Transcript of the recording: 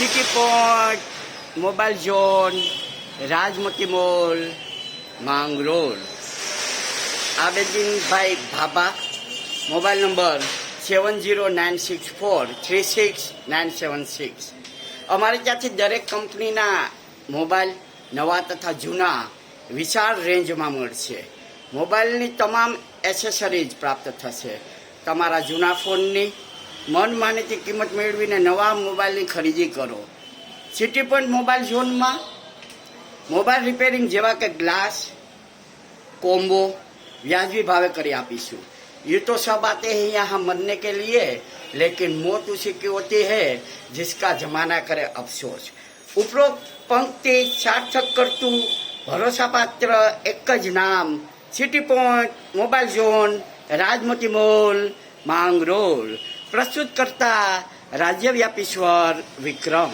City point, mobile zone, Rajmati mall, Mangrol. આબેદીનભાઈ Bhabha, mobile number 7096436976. અમારે ત્યાંથી દરેક કંપનીના મોબાઈલ નવા તથા જૂના વિશાળ રેન્જમાં મળશે. મોબાઈલની તમામ એસેસરીઝ પ્રાપ્ત થશે. તમારા જૂના ફોનની મનમાનીથી કિંમત મેળવીને નવા મોબાઈલની ખરીદી કરો. સિટી પોઈન્ટ મોબાઈલ ઝોનમાં મોબાઈલ રિપેરિંગ જેવા કે ગ્લાસ કોમ્બો વ્યાજબી ભાવે કરી આપીશું. ये तो सब आते हैं यहाँ मरने के लिए, लेकिन मौत उसी की होती है जिसका जमाना करे अफसोस. ઉપરોક્ત પંક્તિ સાર્થક કરતું ભરોસાપાત્ર એક જ નામ city point mobile zone, Rajmati mall, Mangrol. પ્રસ્તુત કરતા રાજ્યવ્યાપી સ્વર વિક્રમ.